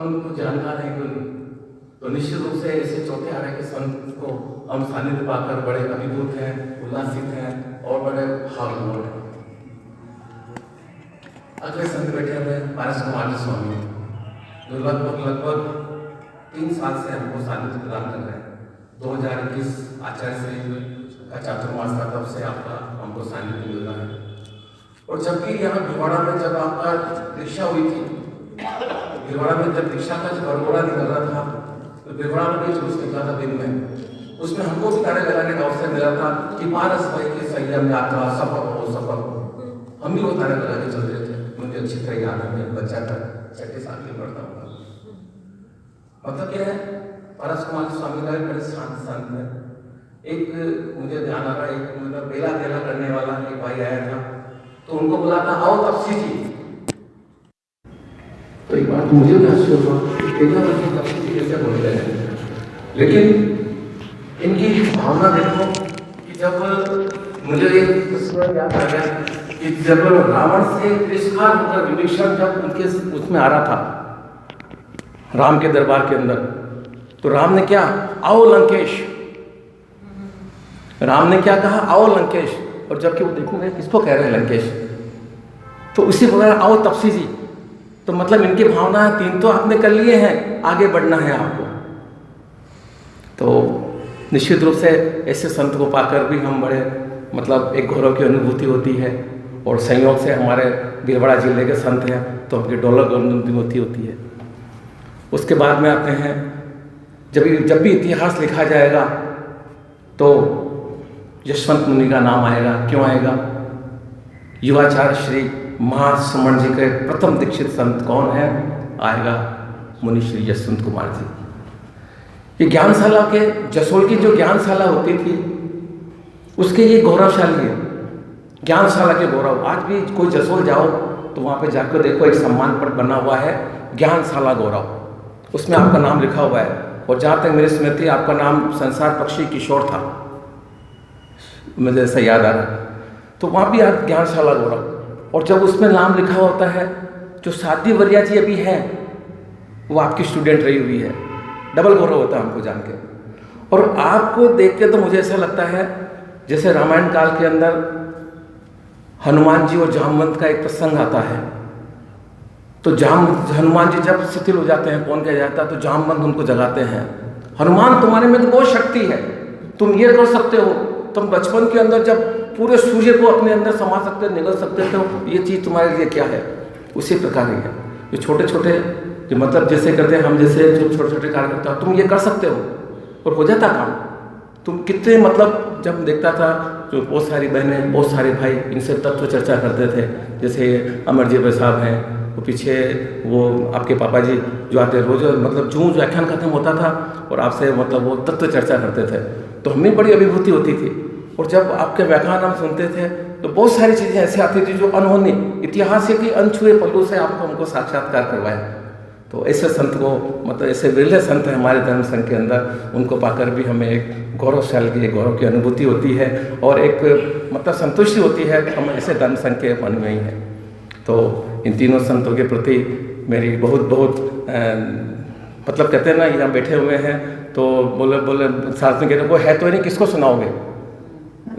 को जानकार है कि तो निश्चित रूप से ऐसे चौथे आर्य के संत को हम सानिध्य पाकर बड़े अभिभूत हैं, उल्लासित हैं और बड़े भावपूर्ण हैं। अगले संत बैठे हुए पारस कुमार स्वामी, जो लगभग 3 साल से हमको सानिध्य प्रदान कर रहे हैं। 2021 आचार्य श्री का चातुर्मास था, तब से आपका हमको सानिध्य मिल रहा है। और जबकि यहाँ भिवाड़ा में जब आपका दीक्षा हुई थी, भिवाड़ा में जब दीक्षा का जो गड़बड़ा निकल रहा था, तो भिवाड़ा में भी जुलूस निकला था दिन में, उसमें हमको भी नारे लगाने का अवसर मिला था कि पारस भाई की संयम यात्रा सफल हो सफल हो। हम भी वो नारे लगा के चल रहे थे। मुझे अच्छी तरह याद है, मैं बच्चा था, 6 साल की पढ़ता हूँ। मतलब क्या है, पारस कुमार स्वामी का बड़े शांत संत है। एक मुझे ध्यान आ रहा है, एक मतलब बेला बेला करने वाला एक भाई आया था, तो उनको बोला था आओ तपसी जी। तो एक बात मुझे भी आश्चर्य हुआ कि तपसी जी कैसे बोल रहे हैं, लेकिन इनकी भावना देखो कि जब मुझे एक प्रश्न याद आ गया कि जब रावण से तिरस्कार होकर विभीषण जब उनके उसमें आ रहा था राम के दरबार के अंदर, तो राम ने क्या, आओ लंकेश, राम ने क्या कहा, आओ लंकेश। और जबकि वो देखो किसको कह रहे हैं लंकेश, तो उसी प्रकार आओ तपसी जी। तो मतलब इनकी भावना 3 तो आपने कर लिए हैं, आगे बढ़ना है आपको। तो निश्चित रूप से ऐसे संत को पाकर भी हम बड़े मतलब एक गौरव की अनुभूति होती है। और संयोग से हमारे भीलवाड़ा जिले के संत हैं, तो हमकी डोलक अनुभूति होती है। उसके बाद में आते हैं, जब भी इतिहास लिखा जाएगा तो यशवंत मुनि का नाम आएगा। क्यों आएगा? युवाचार्य श्री महाश्रमण जी के प्रथम दीक्षित संत कौन है? आएगा मुनि श्री यशवंत कुमार जी। ये ज्ञानशाला के जसोल की जो ज्ञानशाला होती थी, उसके ये गौरवशाली है, ज्ञानशाला के गौरव। आज भी कोई जसोल जाओ तो वहाँ पे जाकर देखो, एक सम्मान पत्र बना हुआ है ज्ञानशाला गौरव, उसमें आपका नाम लिखा हुआ है। और जहाँ तक मेरी स्मृति, आपका नाम संसार पक्षी किशोर था, मुझे ऐसा याद आ रहा। तो वहाँ भी आज ज्ञानशाला गौरव। और जब उसमें नाम लिखा होता है, जो साध्वी वर्या जी अभी हैं, वो आपकी स्टूडेंट रही हुई है, डबल गौरव होता है हमको जान के। और आपको देख के तो मुझे ऐसा लगता है जैसे रामायण काल के अंदर हनुमान जी और जामवंत का एक प्रसंग आता है। तो हनुमान जी जब शिथिल हो जाते हैं, कौन कह जाता है, तो जामवंत उनको जगाते हैं, हनुमान तुम्हारे में तो बहुत शक्ति है, तुम ये कर सकते हो, तुम बचपन के अंदर जब पूरे सूर्य को अपने अंदर समा सकते, निगल सकते थे, ये चीज़ तुम्हारे लिए क्या है? उसी प्रकार ही है ये छोटे छोटे जो मतलब जैसे करते हैं हम, जैसे जो छोटे छोटे कार्य करते हो, तुम ये कर सकते हो और हो जाता काम। तुम कितने मतलब जब देखता था, जो बहुत सारी बहनें, बहुत सारे भाई इनसे तत्व चर्चा करते थे, जैसे अमरजीत साहब हैं, वो पीछे वो आपके पापा जी जो आते रोज, मतलब जो व्याख्यान खत्म होता था और आपसे मतलब वो तत्व चर्चा करते थे, तो हमें बड़ी अभिभूति होती थी। और जब आपके व्याख्यान हम सुनते थे तो बहुत सारी चीज़ें ऐसी आती थी जो अनहोनी इतिहास के अनछुए पल्लू से आपको हमको साक्षात्कार करवाए। तो ऐसे संत को मतलब ऐसे विरले संत हैं हमारे धर्म संघ के अंदर, उनको पाकर भी हमें एक गौरवशाली की गौरव की अनुभूति होती है और एक मतलब संतुष्टि होती है कि हम ऐसे धर्म संघ के मन में ही हैं। तो इन तीनों संतों के प्रति मेरी बहुत बहुत मतलब कहते हैं ना, यहाँ बैठे हुए हैं तो बोले साथ में कहते कोई है तो नहीं, किसको सुनाओगे?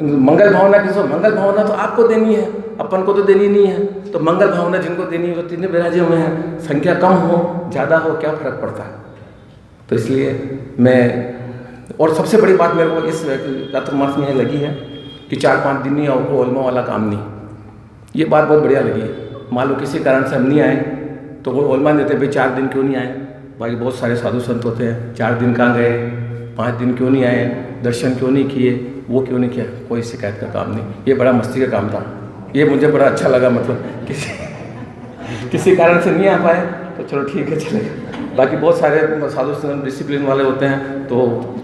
मंगल भावना किसको? मंगल भावना तो आपको देनी है, अपन को तो देनी नहीं है। तो मंगल भावना जिनको देनी है वो तीनों विराजे हुए हैं, संख्या कम हो ज़्यादा हो क्या फ़र्क पड़ता है? तो इसलिए मैं, और सबसे बड़ी बात मेरे को इस चातुर्मास में लगी है कि 4-5 दिन नहीं और ओलमा वाला काम नहीं, ये बात बहुत बढ़िया लगी है। मान लो किसी कारण से हम नहीं आए तो वो ओलमा देते भाई 4 दिन क्यों नहीं आए? भाई बहुत सारे साधु संत होते हैं, 4 दिन कहाँ गए, 5 दिन क्यों नहीं आए, दर्शन क्यों नहीं किए, वो क्यों नहीं किया? कोई शिकायत का काम नहीं, ये बड़ा मस्ती का काम था। ये मुझे बड़ा अच्छा लगा, मतलब किसी कारण से नहीं आ पाए तो चलो ठीक है चलेगा। बाकी बहुत सारे साधु संत डिसिप्लिन वाले होते हैं तो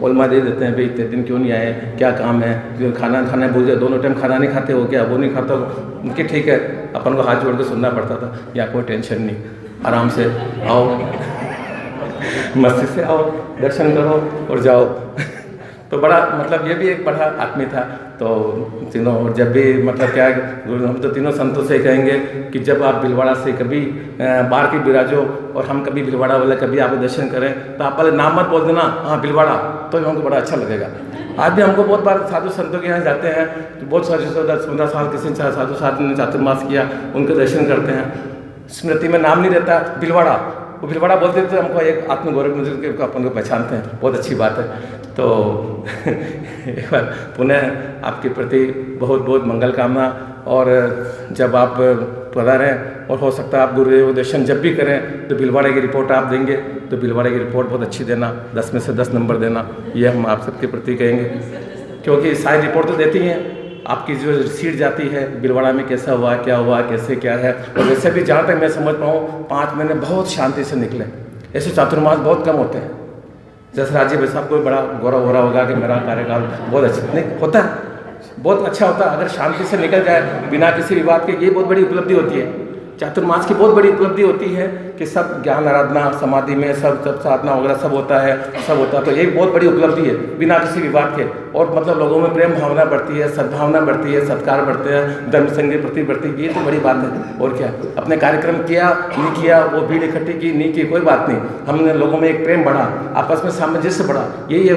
ओलमा दे देते हैं, भाई इतने दिन क्यों नहीं आए, क्या काम है, जो खाना भूल जाए, दोनों टाइम खाना नहीं खाते हो क्या, वो नहीं खाता उनके, ठीक है, अपन को हाथ जोड़ के सुनना पड़ता था। या कोई टेंशन नहीं, आराम से आओ, मस्ती से आओ, दर्शन करो और जाओ। तो बड़ा मतलब ये भी एक बड़ा आदमी था। तो तीनों जब भी मतलब क्या हम तो तीनों संतों से कहेंगे कि जब आप भीलवाड़ा से कभी बाहर की बिराजो और हम कभी भीलवाड़ा वाले कभी आपके दर्शन करें तो आप पहले नाम मत बोल देना, हाँ भीलवाड़ा, तो हमको बड़ा अच्छा लगेगा। आज भी हमको बहुत बार साधु संतों के यहाँ जाते हैं तो बहुत सारे 10-15 साल किसी साधु साधु ने चातुर्मास किया, उनके दर्शन करते हैं, स्मृति में नाम नहीं रहता भीलवाड़ा, वो भीलवाड़ा बोलते तो हमको एक आत्मगौरव मिलते के अपन को पहचानते हैं, बहुत अच्छी बात है। तो एक बार पुनः आपके प्रति बहुत बहुत मंगल कामना, और जब आप पधारें और हो सकता है आप गुरुदेव दर्शन जब भी करें तो भीलवाड़ा की रिपोर्ट आप देंगे तो भीलवाड़ा की रिपोर्ट बहुत अच्छी देना, 10 में से 10 नंबर देना, ये हम आप सबके प्रति कहेंगे। क्योंकि सारी रिपोर्ट तो देती हैं, आपकी जो सीट जाती है भीलवाड़ा में कैसा हुआ, क्या हुआ, कैसे क्या है, और वैसे भी जहाँ तक मैं समझ पाऊँ 5 महीने बहुत शांति से निकले। ऐसे चातुर्मास बहुत कम होते हैं। जैसे राजीव भाई साहब को बड़ा गौरव हो रहा होगा कि मेरा कार्यकाल बहुत अच्छा नहीं होता है, बहुत अच्छा होता है अगर शांति से निकल जाए बिना किसी विवाद के। ये बहुत बड़ी उपलब्धि होती है, चातुर्मास की बहुत बड़ी उपलब्धि होती है कि सब ज्ञान आराधना समाधि में सब साधना वगैरह सब होता है, सब होता है। तो ये बहुत बड़ी उपलब्धि है बिना किसी विवाद के, और मतलब लोगों में प्रेम भावना बढ़ती है, सद्भावना बढ़ती है, सत्कार बढ़ते हैं, धर्म संघ के प्रति बढ़ती है, ये तो बड़ी बात है। और क्या, अपने कार्यक्रम किया नहीं किया, वो भीड़ इकट्ठी की नहीं की, कोई बात नहीं, हमने लोगों में एक प्रेम बढ़ा, आपस में सामंजस्य बढ़ा, यही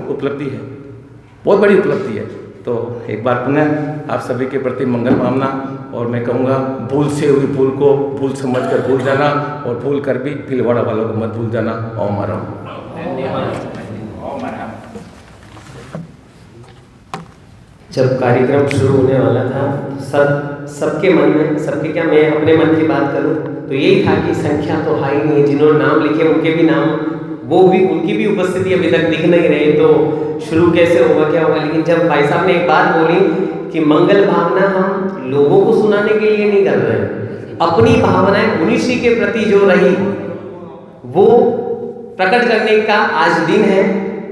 उपलब्धि है, बहुत बड़ी उपलब्धि है। तो एक बार पुनः आप सभी के प्रति मंगल कामना, और मैं कहूँगा भूल से हुई भूल को भूल समझकर भूल जाना, और भूल कर भी भीलवाड़ा वालों को मत भूल जाना। ओम हर जब कार्यक्रम शुरू होने वाला था सबके मन में, सबके क्या, मैं अपने मन की बात करूं तो यही था कि संख्या तो हाई नहीं है, जिन्होंने नाम लिखे उनके भी नाम, वो भी उनकी भी उपस्थिति अभी तक दिख नहीं रही, तो शुरू कैसे होगा क्या होगा। लेकिन जब भाई साहब ने एक बात बोली कि मंगल भावना हम लोगों को सुनाने के लिए नहीं कर रहे हैं, अपनी भावनाएं मुनिषि के प्रति जो रही वो प्रकट करने का आज दिन है।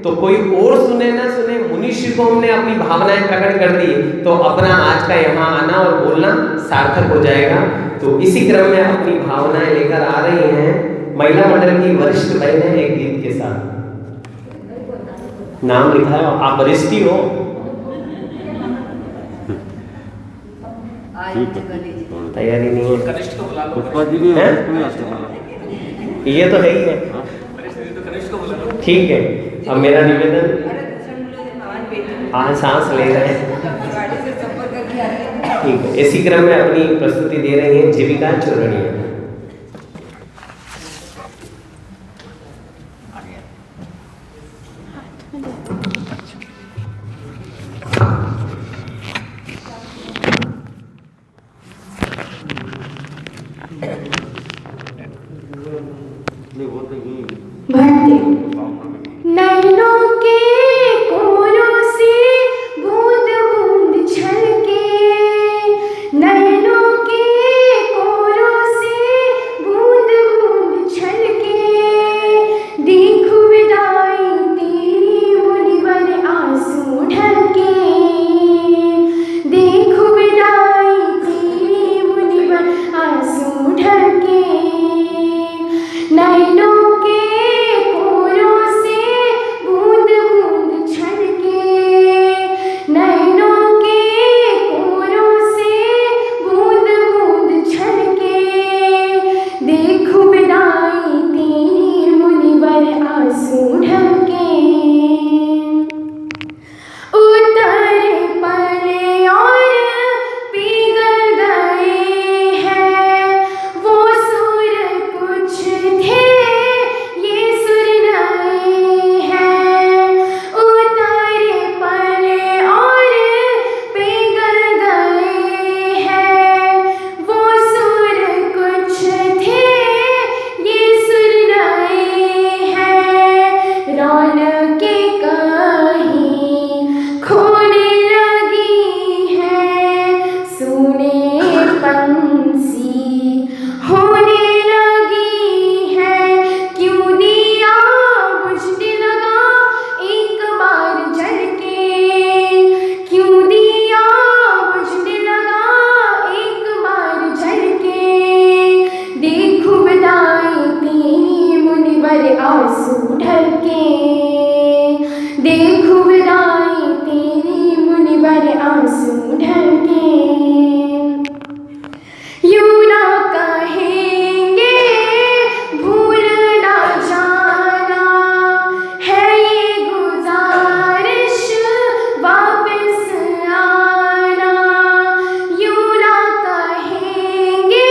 तो कोई और सुने ना सुने, मुनिषि को हमने अपनी भावनाएं प्रकट कर दी तो अपना आज का यहाँ आना और बोलना सार्थक हो जाएगा। तो इसी क्रम में अपनी भावनाएं लेकर आ रही हैं महिला मंडल की वरिष्ठ बहनें एक गीत के साथ। नाम लिखा है, आप वरिष्ठ हो, तैयारी नहीं है, ये तो है ही है, ठीक है। अब मेरा निवेदन, सांस ले रहे हैं, ठीक है। इसी क्रम में अपनी प्रस्तुति दे रही हैं जीविका चौरड़िया। नैनों के कोरों से बूंद बूंद छलके, नैनों के कोरों से बूंद बूंद छलके, देखो विदाई तेरी मुनिवर आंसू ढलके, देखो विदाई तेरी मुनिवर आंसू ढलके, नैनों आंसू ढलके, देखो पर आंसू ढलके। यूं ना कहेंगे भूल ना जाना, है ये गुजारिश वापस आना। यूं ना कहेंगे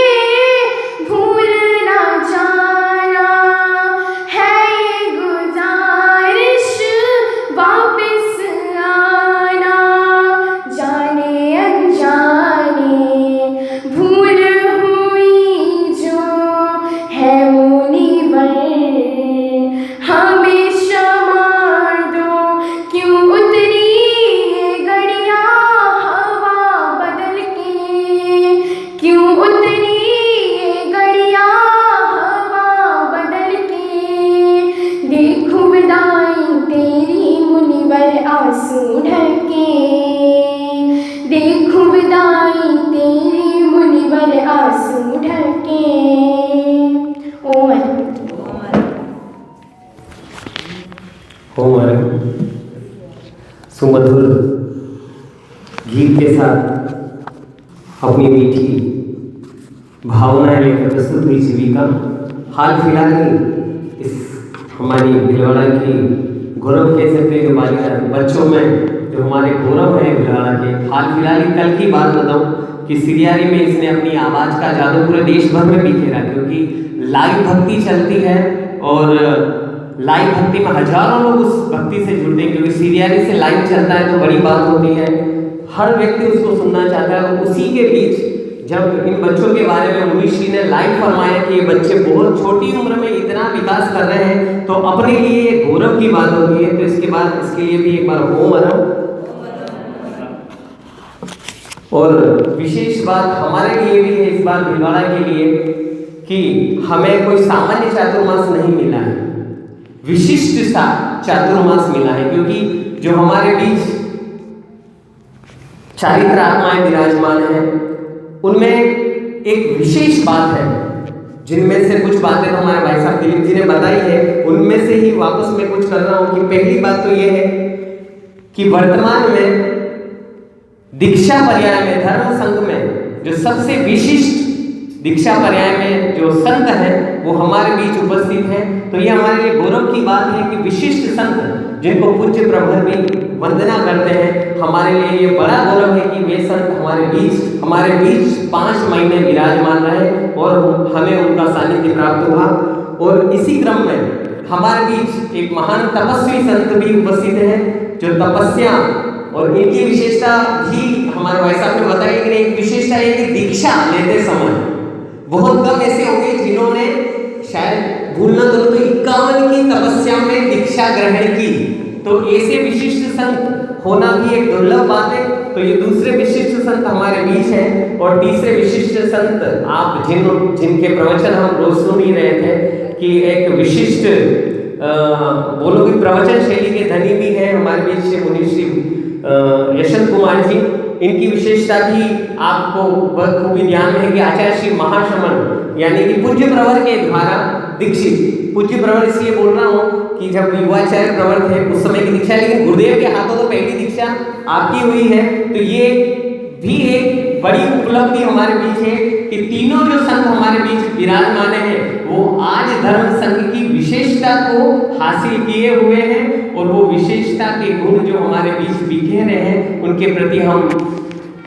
भूल ना जाना, है ये गुजारिश वापस आना। जाने अनजाने भूल हुई जो है मुनिवर, हमें क्षमा दो क्यों उतरी ये घड़ियां हवा बदल के। क्यों उतरी ये घड़ियां हवा बदल के। देखूं विदाई तेरी मुनिवर आंसू ढलके। देखूं विदाई तेरी मुनिवर आंसू ढलके। ओम होमर सुमधुर गीत के साथ अपनी मीठी भावनाएं लेकर प्रस्तुत हुई जीविका हाल फिलहाल ही इस हमारी भिलवाड़ा की गौरव कह सकते हैं जो बालिका बच्चों में जो हमारे गौरव है भिलवाड़ा के, हाल फिलहाल ही कल की बात बताऊं कि सिरियारी में इसने अपनी आवाज़ का जादू पूरे देश भर में बिखेरा, क्योंकि लाइव भक्ति चलती है और लाइव भक्ति में हजारों लोग उस भक्ति से जुड़ते हैं, क्योंकि सीरियली से लाइव चलता है तो बड़ी बात होती है, हर व्यक्ति उसको सुनना चाहता है। और उसी के बीच जब इन बच्चों के बारे में मुनीश्री ने लाइव फरमाया कि ये बच्चे बहुत छोटी उम्र में इतना विकास कर रहे हैं, तो अपने लिए ये गौरव की बात होती है। तो इसके बाद इसके लिए भी एक बार ओम अरम। और विशेष बात हमारे लिए भी है इस बार भिलवाड़ा के लिए कि हमें कोई सामान्य चातुर्मास नहीं मिला है, विशिष्ट सा चातुर्मास मिला है, क्योंकि जो हमारे बीच चारित्र आत्माएं विराजमान हैं उनमें एक विशेष बात है, जिनमें से कुछ बातें तो हमारे भाई साहब दिलीप जी ने बताई है, उनमें से ही वापस मैं कुछ कर रहा हूं। कि पहली बात तो यह है कि वर्तमान में दीक्षा पर्याय में धर्म संघ में जो सबसे विशिष्ट दीक्षा पर्याय में जो संत है वो हमारे बीच उपस्थित है। तो ये हमारे लिए गौरव की बात है कि विशिष्ट संत जिनको पूज्य प्रभु भी वंदना करते हैं, हमारे लिए ये बड़ा गौरव है कि वे संत हमारे बीच 5 महीने विराजमान रहे और हमें उनका सानिध्य प्राप्त हुआ। और इसी क्रम में हमारे बीच एक महान तपस्वी संत भी उपस्थित हैं जो तपस्या और इनकी विशेषता भी हमारे भाई साहब ने बताया कि एक विशेषता है कि दीक्षा लेते समय बहुत कम ऐसे होंगे जिन्होंने शायद भूलना तो 51 की तपस्या में दीक्षा ग्रहण की। तो ऐसे विशिष्ट संत होना भी एक दुर्लभ बात है। तो ये दूसरे विशिष्ट संत हमारे बीच हैं। और तीसरे विशिष्ट संत आप जिनके प्रवचन हम रोज सुन ही रहे थे कि एक विशिष्ट बोलो कि प्रवचन शैली के धनी भी है हमारे बीच से मुनीश्री यशवंत कुमार जी। इनकी विशेषता भी आपको बखूबी ध्यान में है कि आचार्य श्री महाश्रमण यानी कि पूज्य प्रवर के द्वारा दीक्षित। पूज्य प्रवर इसलिए बोल रहा हूँ कि जब युवाचार्य प्रवर थे उस समय की दीक्षा, लेकिन गुरुदेव के हाथों तो पहली दीक्षा आपकी हुई है। तो ये भी एक बड़ी उपलब्धि हमारे बीच है कि तीनों जो संत हमारे बीच विराजमान हैं वो आज धर्म संघ की विशेषता को हासिल किए हुए हैं और वो विशेषता के गुण जो हमारे बीच बिखेरे हैं उनके प्रति हम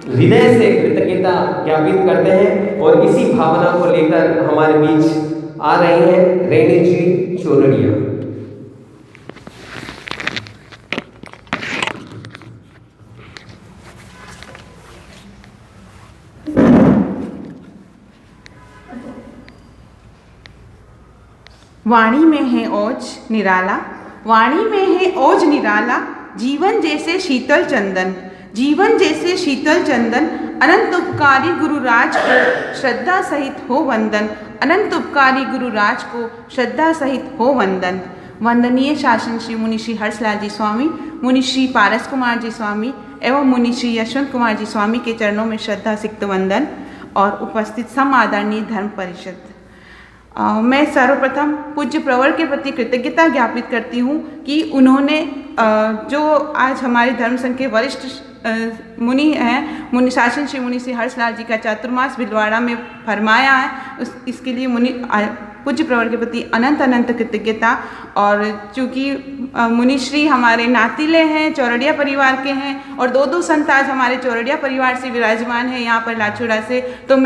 हृदय से कृतज्ञता ज्ञापित करते हैं। और इसी भावना को लेकर हमारे बीच आ रही हैं रेणी जी चोरड़िया। वाणी में है ओज निराला, वाणी में है ओज निराला, जीवन जैसे शीतल चंदन, जीवन जैसे शीतल चंदन, अनंत उपकारी गुरुराज को श्रद्धा सहित हो वंदन, अनंत उपकारी गुरुराज को श्रद्धा सहित हो वंदन। वंदनीय शासन श्री मुनि श्री हर्षलाल जी स्वामी, मुनि श्री पारस कुमार जी स्वामी एवं मुनि श्री यशवंत कुमार जी स्वामी के चरणों में श्रद्धा सिक्त वंदन और उपस्थित सम आदरणीय धर्म परिषद। मैं सर्वप्रथम पूज्य प्रवर के प्रति कृतज्ञता ज्ञापित करती हूँ कि उन्होंने जो आज हमारे धर्म संघ के वरिष्ठ मुनि हैं, मुनि शासन श्री मुनि श्री हर्षलाल जी का चातुर्मास भिलवाड़ा में फरमाया है, इसके लिए मुनि पूज्य प्रवर के प्रति अनंत अनंत कृतज्ञता। और चूँकि मुनिश्री हमारे नातिले हैं, चौरड़िया परिवार के हैं, और दो संत आज हमारे चौरड़िया परिवार से विराजमान हैं यहाँ पर लाचुड़ा से, तो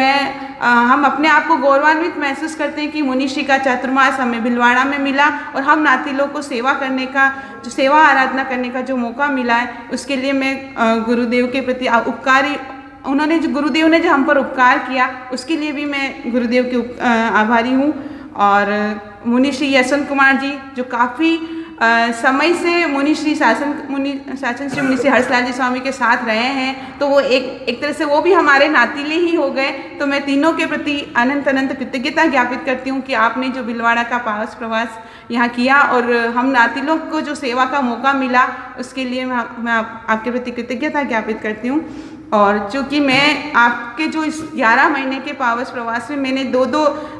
हम अपने आप को गौरवान्वित महसूस करते हैं कि मुनिश्री का चातुर्मास हमें भिलवाड़ा में मिला, और हम नातिलों को सेवा करने का, जो सेवा आराधना करने का जो मौका मिला है, उसके लिए मैं गुरुदेव के प्रति उपकारी, उन्होंने जो गुरुदेव ने जो हम पर उपकार किया, उसके लिए भी मैं गुरुदेव के आभारी हूँ। और मुनिश्री यशवंत कुमार जी जो काफ़ी समय से मुनिश्री शासन श्री मुनि श्री हर्षलाल जी स्वामी के साथ रहे हैं, तो वो एक तरह से वो भी हमारे नातीले ही हो गए। तो मैं तीनों के प्रति अनंत अनंत कृतज्ञता ज्ञापित करती हूँ कि आपने जो भिलवाड़ा का पावस प्रवास यहाँ किया और हम नातिलों को जो सेवा का मौका मिला, उसके लिए मैं आपके प्रति कृतज्ञता ज्ञापित करती हूँ। और चूँकि मैं आपके जो इस 11 महीने के पावस प्रवास में मैंने दो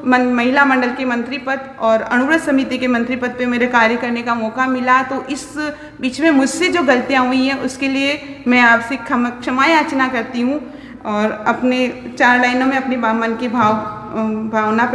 महिला मंडल के मंत्री पद और अणुव्रत समिति के मंत्री पद पे मेरे कार्य करने का मौका मिला, तो इस बीच में मुझसे जो गलतियाँ हुई हैं उसके लिए मैं आपसे क्षमा याचना करती हूँ, और अपने 4 लाइनों में अपनी मन की भावना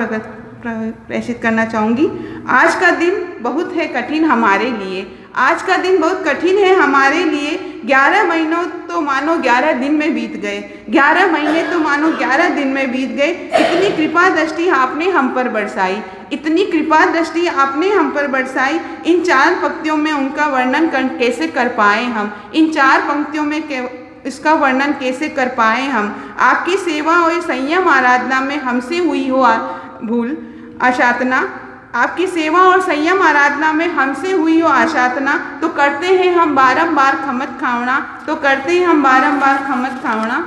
प्रेषित करना चाहूँगी। आज का दिन बहुत है कठिन हमारे लिए, आज का दिन बहुत कठिन है हमारे लिए। 11 महीनों तो मानो 11 दिन में बीत गए, 11 महीने तो मानो 11 दिन में बीत गए। इतनी कृपा दृष्टि आपने हम पर बरसाई, इतनी कृपा दृष्टि आपने हम पर बरसाई। इन 4 पंक्तियों में उनका वर्णन कैसे कर पाए हम, इन 4 पंक्तियों में इसका वर्णन कैसे कर पाए हम। आपकी सेवा और संयम आराधना में हमसे हुई हो भूल आशातना, आपकी सेवा और संयम आराधना में हमसे हुई हो आशातना, तो करते हैं हम बारंबार खमत खावना, तो करते हैं हम बारंबार खमत खावना।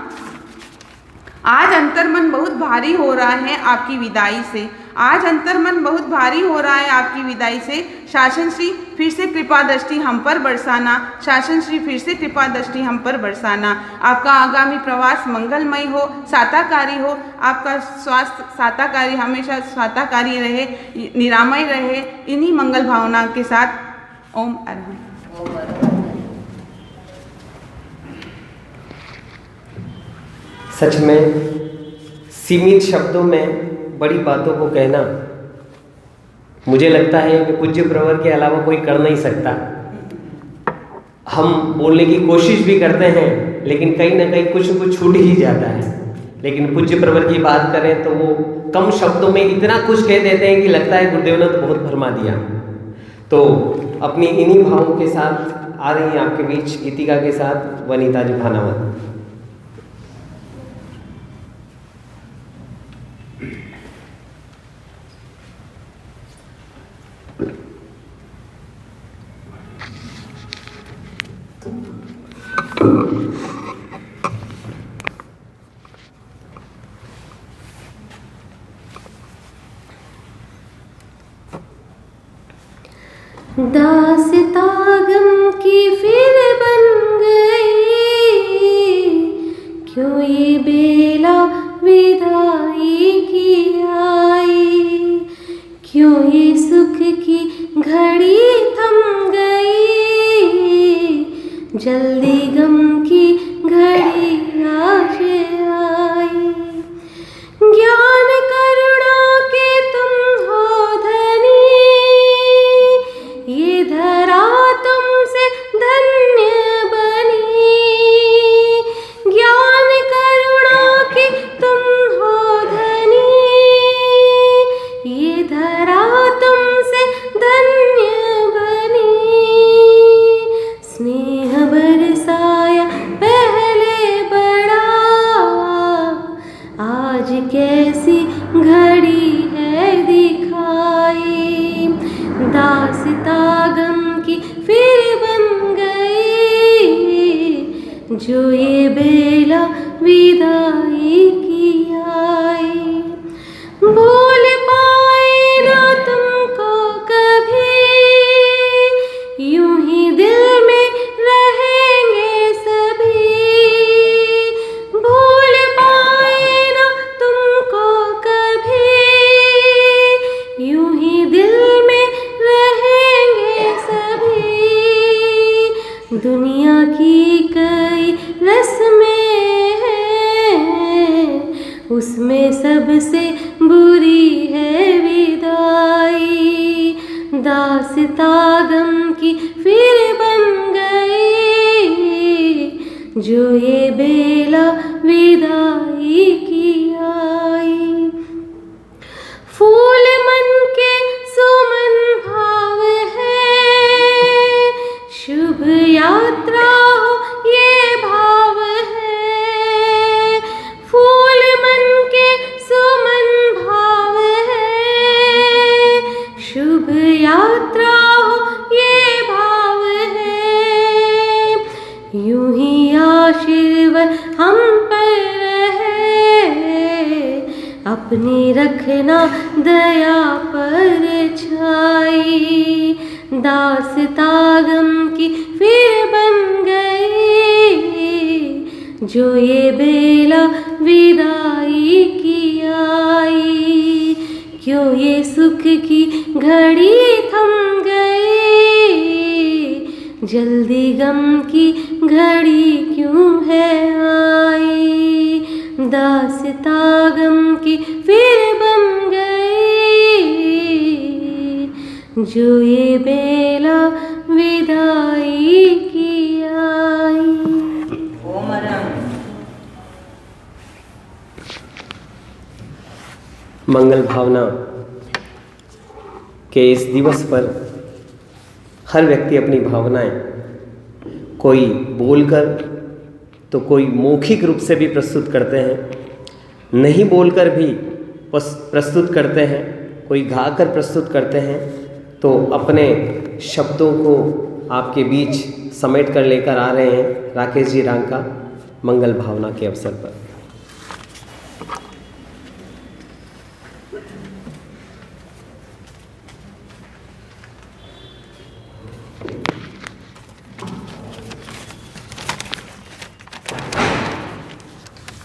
आज अंतर्मन बहुत भारी हो रहा है आपकी विदाई से, आज अंतर्मन बहुत भारी हो रहा है आपकी विदाई से। शासन श्री फिर से कृपा दृष्टि हम पर बरसाना, शासन श्री फिर से कृपा दृष्टि हम पर बरसाना। आपका आगामी प्रवास मंगलमय हो, साताकारी हो, आपका स्वास्थ्य साताकारी हमेशा साताकारी रहे, निरामय रहे। इन्हीं मंगल भावना के साथ ओम अरहम। सच में सीमित शब्दों में बड़ी बातों को कहना मुझे लगता है कि पूज्य प्रवर के अलावा कोई कर नहीं सकता। हम बोलने की कोशिश भी करते हैं, लेकिन कहीं ना कहीं कुछ न कुछ छूट ही जाता है। लेकिन पूज्य प्रवर की बात करें तो वो कम शब्दों में इतना कुछ कह देते हैं कि लगता है गुरुदेव ने तो बहुत फरमा दिया। तो अपनी इन्हीं भावों के साथ आ रही हैं आपके बीच गीतिका के साथ वनीता जी भानावत। दास्तां गम की फिर बन गई, क्यों ये बेला विदाई की आई, क्यों ये सुख की घड़ी थम गई, जल्दी गम की घड़ी आज आई। ज्ञान करुणा के तुम हो धनी, ये धरा तुमसे धन्य बनी। ज्ञान करुणा के तुम हो धनी, ये धरा तुमसे धन्य बनी। स्नेह बरसाया पहले बड़ा, आज कैसी घड़ी है दिखाई। दास्तां गम की फिर बन गई, जो ये बेला विदाई की आई। भूल पाए ना तुमको कभी, यूं ही दिल में रहेंगे सभी। भूल पाए ना तुमको कभी, यूं ही दिल में रहेंगे सभी। दुनिया की कई में सबसे बुरी है विदाई, दास्तां गम की फिर बन गई, जो ये बेला विदाई की आई। फूल मन के सुमन भाव है, शुभ यात्रा हो ये भाव है। फूल मन के सुमन भाव है, शुभ यात्रा हो ये भाव है। यूं ही आशीर्वाद हम पर रहे, अपनी रखना दया पर छाई, दास्तां गम की फिर बन गई, जो ये बेला विदाई की आई। क्यों ये सुख की घड़ी थम गई, जल्दी गम की घड़ी क्यों है आई। दास्तां गम की फिर बन गई, जो ये बेला विदाई की आई। मंगल भावना के इस दिवस पर हर व्यक्ति अपनी भावनाएं कोई बोलकर तो कोई मौखिक रूप से भी प्रस्तुत करते हैं, नहीं बोलकर भी प्रस्तुत करते हैं, कोई गाकर प्रस्तुत करते हैं। तो अपने शब्दों को आपके बीच समेट कर लेकर आ रहे हैं राकेश जी रांका मंगल भावना के अवसर पर।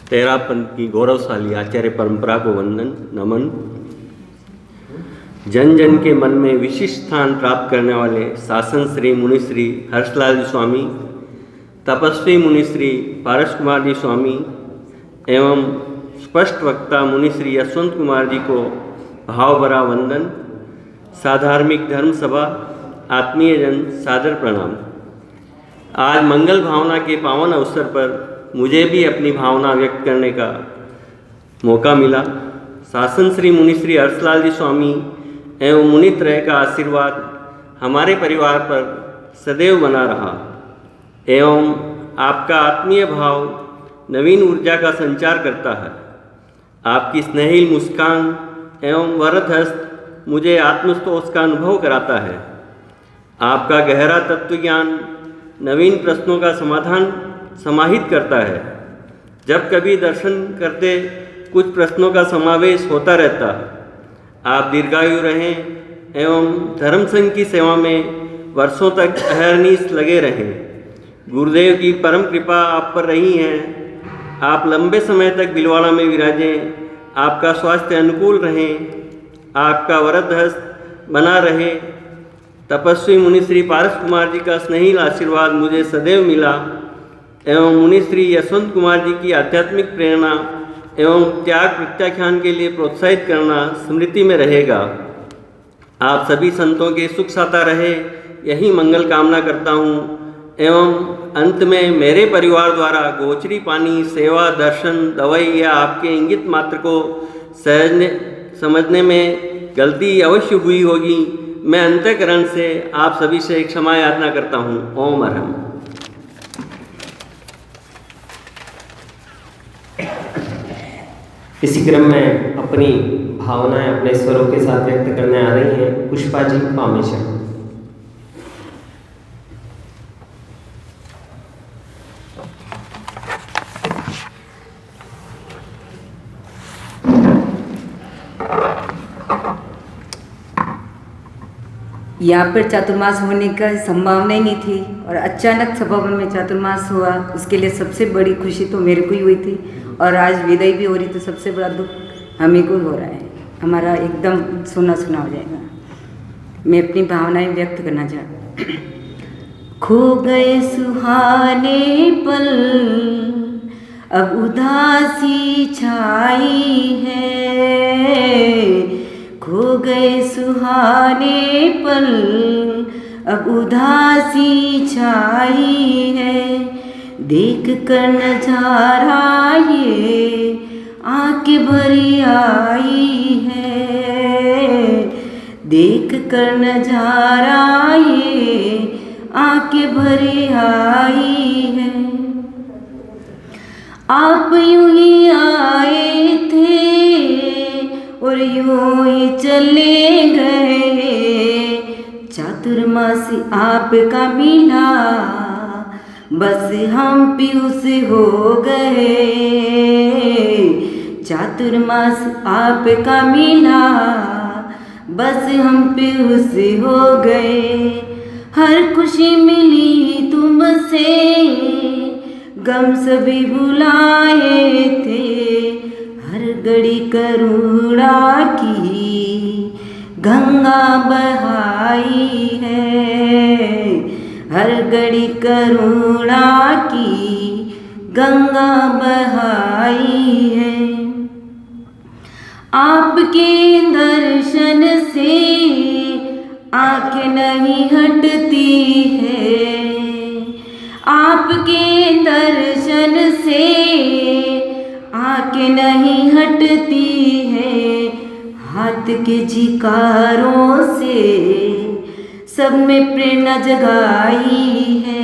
तेरापंथ की गौरवशाली आचार्य परंपरा को वंदन नमन। जन जन के मन में विशिष्ट स्थान प्राप्त करने वाले शासन श्री मुनिश्री हर्षलाल जी स्वामी, तपस्वी मुनिश्री पारस कुमार जी स्वामी एवं स्पष्ट वक्ता मुनिश्री यशवंत कुमार जी को भाव भरा वंदन। साधार्मिक धर्म सभा आत्मीय जन सादर प्रणाम। आज मंगल भावना के पावन अवसर पर मुझे भी अपनी भावना व्यक्त करने का मौका मिला। शासन श्री मुनिश्री हर्षलाल जी स्वामी एवं मुनित्रय का आशीर्वाद हमारे परिवार पर सदैव बना रहा एवं आपका आत्मीय भाव नवीन ऊर्जा का संचार करता है। आपकी स्नेहिल मुस्कान एवं वरद हस्त मुझे आत्मस्तोष का अनुभव कराता है। आपका गहरा तत्व ज्ञान नवीन प्रश्नों का समाधान समाहित करता है। जब कभी दर्शन करते कुछ प्रश्नों का समावेश होता रहता। आप दीर्घायु रहें एवं धर्म संघ की सेवा में वर्षों तक अहरनीश लगे रहें। गुरुदेव की परम कृपा आप पर रही है। आप लंबे समय तक बिलवाड़ा में विराजें। आपका स्वास्थ्य अनुकूल रहे, आपका वरद हस्त बना रहे। तपस्वी मुनिश्री पारस कुमार जी का स्नेहिल आशीर्वाद मुझे सदैव मिला एवं मुनिश्री यशवंत कुमार जी की आध्यात्मिक प्रेरणा एवं त्याग प्रत्याख्यान के लिए प्रोत्साहित करना स्मृति में रहेगा। आप सभी संतों के सुख साता रहे, यही मंगल कामना करता हूँ। एवं अंत में मेरे परिवार द्वारा गोचरी पानी सेवा दर्शन दवाई या आपके इंगित मात्र को समझने में गलती अवश्य हुई होगी। मैं अंतःकरण से आप सभी से क्षमा याचना करता हूँ। ओम अरहम। इसी क्रम में अपनी भावनाएं अपने स्वरों के साथ व्यक्त करने आ रही हैं पुष्पा जी पामेशा। यहाँ पर चातुर्मास होने का संभावना ही नहीं थी और अचानक सभावन में चातुर्मास हुआ। उसके लिए सबसे बड़ी खुशी तो मेरे को ही हुई थी और आज विदाई भी हो रही तो सबसे बड़ा दुख हमें को हो रहा है। हमारा एकदम सुना सुना हो जाएगा। मैं अपनी भावनाएं व्यक्त करना चाहती हूँ। खो गए सुहाने पल अब उदासी छाई है, खो गए सुहाने पल। अब उदासी छाई है, देख कर नजारा ये आंखें भरी आई है। देख कर नजारा ये आंखें भरी आई है। आप यूं ही आए थे और यूं ही चले गए। चातुर्मास आपका मिला, बस हम पीयूष हो गए। चातुर्मास आपका मिला, बस हम पीयूष हो गए। हर खुशी मिली तुमसे, गम सभी भुलाए थे। हर घड़ी करुणा की गंगा बहाई है। हर घड़ी करुणा की गंगा बहाई है। आपके दर्शन से आंखें नहीं हटती है। आपके दर्शन से आंखें नहीं हटती है। हाथ के झिकारों से सब में प्रेरणा जगाई है।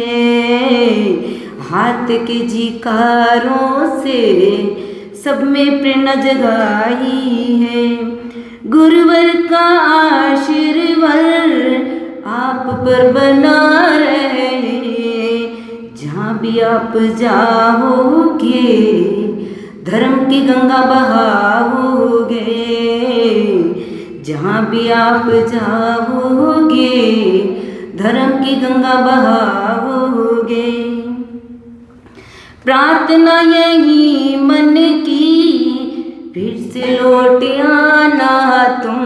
हाथ के झिकारों से सब में प्रेरणा जगाई है। गुरुवर का आशीर्वाद आप पर बना रहे। जहाँ भी आप जाओगे धर्म की गंगा बहाओगे। जहाँ भी आप जाओगे धर्म की गंगा बहाओगे। प्रार्थना यही मन की, फिर से लौट आना तुम।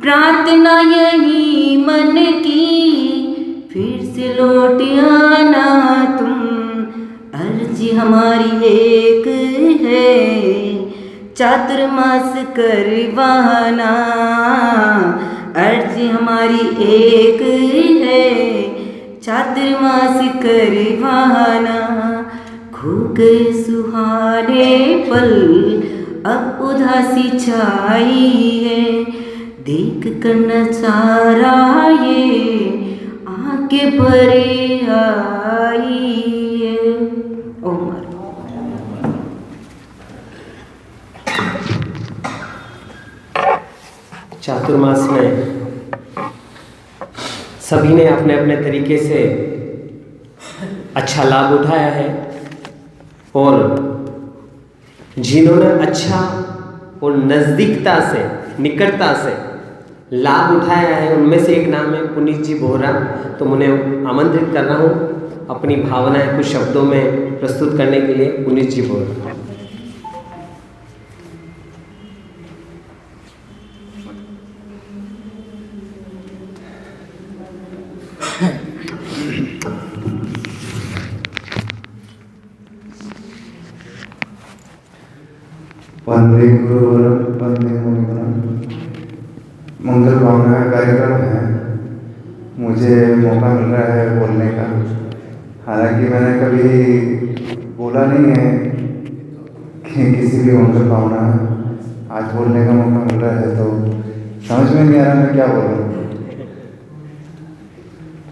प्रार्थना यही मन की, फिर से लौट आना तुम। अर्जी हमारी एक है, चातुर्मास करवाना। अर्जी हमारी एक है, चातुर्मास करवाना। खो गए सुहाने पल, अब उदासी छाई है। देख कर नजारा ये आंखें भरी आई है। ओम। चातुर्मास में सभी ने अपने अपने तरीके से अच्छा लाभ उठाया है, और जिन्होंने अच्छा और नज़दीकता से, निकटता से लाभ उठाया है, उनमें से एक नाम है पुनीत जी बोहरा। तो उन्हें आमंत्रित कर रहा हूँ अपनी भावनाएं कुछ शब्दों में प्रस्तुत करने के लिए। पुनीत जी बोहरा। वंदे गुरुवरम वंदे मुनिवरम। मंगल भावना का कार्यक्रम है, मुझे मौका मिल रहा है बोलने का। हालांकि मैंने कभी बोला नहीं है कि किसी भी मंगल भावना, आज बोलने का मौका मिल रहा है तो समझ में नहीं आ रहा मैं क्या बोलूँ।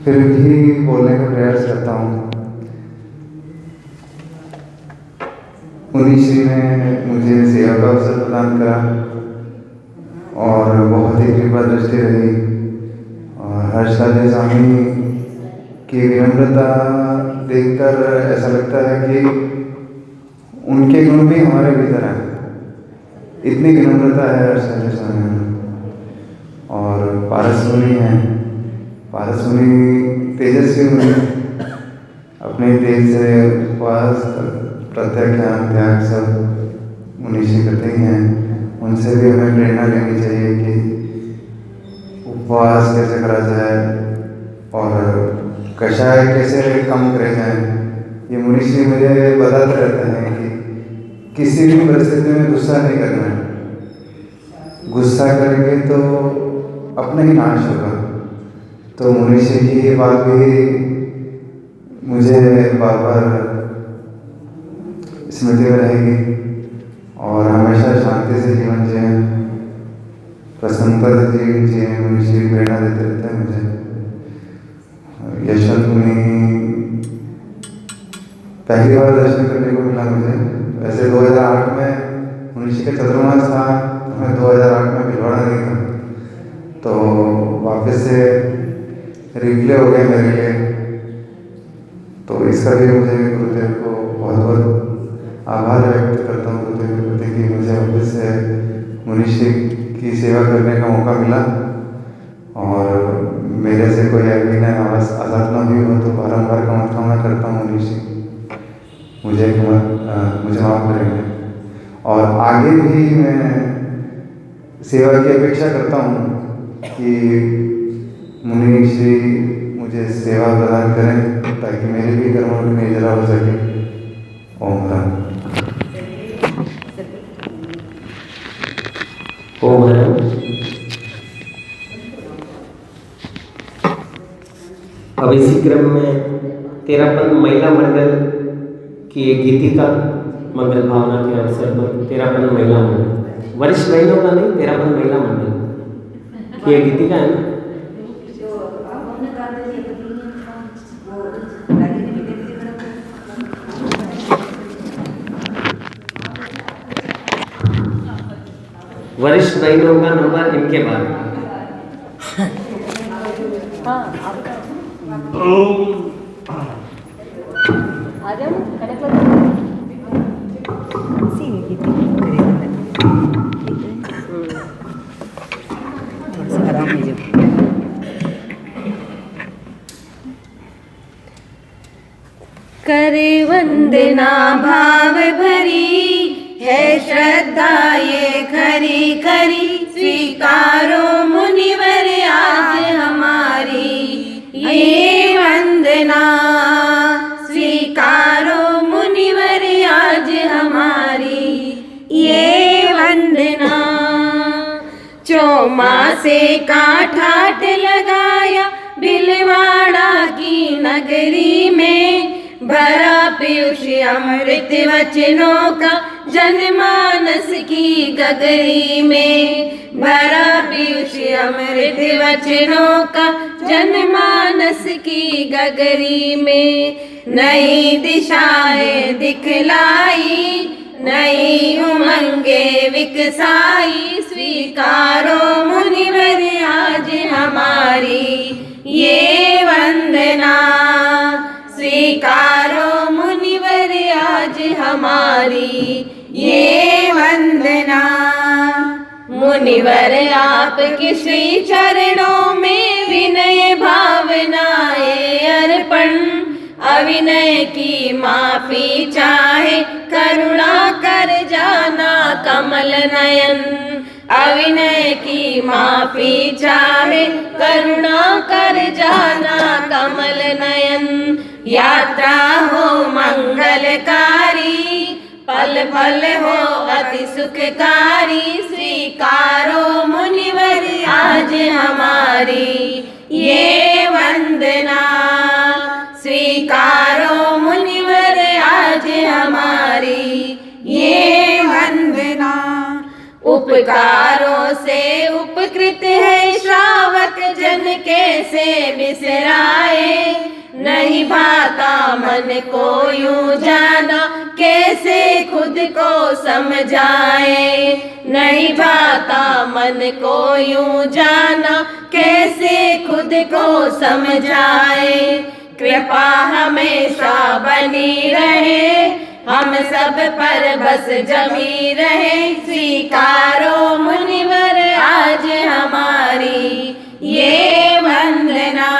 फिर भी बोलने का प्रयास करता हूँ। मुनि श्री ने मुझे सेवा का अवसर प्रदान करा और बहुत ही कृपा दृष्टि रही। और हर्षलाल स्वामी की विनम्रता देखकर ऐसा लगता है कि उनके गुण भी हमारे भीतर हैं। इतनी विनम्रता है हर्षलाल स्वामी में। और पारस मुनि हैं, पारस मुनि तेजस्वी मुनि, अपने तेज से उपवास प्रत्याख्यान त्याग सब मुनीषी करते ही हैं। उनसे भी हमें प्रेरणा लेनी चाहिए कि उपवास कैसे करा जाए और कषाय कैसे कम करे जाए। ये मुनीश्री मुझे बताते रहते हैं कि किसी भी परिस्थिति में गुस्सा नहीं करना है, गुस्सा करेंगे तो अपना ही नाश होगा। तो मुनीश्री की ये बात भी मुझे बार बार स्मृति में रहेगी और हमेशा शांति से जीवन जिए, प्रसन्नता से जीवन जिए। मुनीश्री प्रेरणा देते रहते हैं मुझे। यशवंत मुनि पहली बार दर्शन करने को मिला मुझे। वैसे 2008 में मुनीश्री का चतुर्मास था, तो मैं 2008 में भिलवाड़ा नहीं था, तो वापस से रिप्ले हो गया मेरे लिए। तो इसका भी मुझे गुरुदेव को बहुत बहुत आभार व्यक्त करता हूँ, गुरुदेव के प्रति कि मुझे वापस से मुनीश्री की सेवा करने का मौका मिला। और मेरे से कोई अभिनय आजाद न हुई हो तो बारम्बार कामना करता हूँ मुनीश्री मुझे माफ करेंगे। और आगे भी मैं सेवा की अपेक्षा करता हूँ कि मुनीश्री मुझे सेवा प्रदान करें ताकि मेरे भी कर्मों में निजरा हो सके। ओम राम। ओम राम। अब इसी क्रम में तेरापन महिला मंडल की एक गीतिका मंगल भावना के अवसर पर तेरापन महिला मंडल, वरिष्ठ बहनों का नहीं, तेरापन महिला मंडल की एक गीतिका है ना। वरिष्ठ बहनों का नंबर इनके बाद। करे वंदना भाव भरी है श्रद्धा ये खरी खरी, स्वीकारो मुनिवर आज हमारी ये वंदना, स्वीकारो मुनिवर आज हमारी ये वंदना। चौमासे का ठाट लगाया भिलवाड़ा की नगरी में, भरा पीयूष अमृत वचनों का जनमानस की गगरी में, भरा पीयूष अमृत वचनों का जनमानस की गगरी में। नई दिशाएं दिखलाई, नई उमंगे विकसाई, स्वीकारो मुनिवर आज हमारी ये वंदना, स्वीकारो मुनिवर आज हमारी ये वंदना। मुनिवर आपके श्री चरणों में विनय भावनाएं अर्पण, अविनय की माफी चाहे करुणा कर जाना कमल नयन, अविनय की माफी चाहे करुणा कर जाना कमल नयन। यात्रा हो मंगलकारी, पल पल हो अति सुखकारी, स्वीकारो मुनिवर आज हमारी ये वंदना, स्वीकारो मुनिवर आज हमारी ये वंदना। उपकारों से उपकृत है श्रावक जन कैसे बिसराए, नहीं भाता मन को यूं जाना कैसे खुद को समझाए, नहीं भाता मन को यूं जाना कैसे खुद को समझाए। कृपा हमेशा बनी रहे हम सब पर बस जमी रहे, स्वीकारो मुनिवर आज हमारी ये वंदना,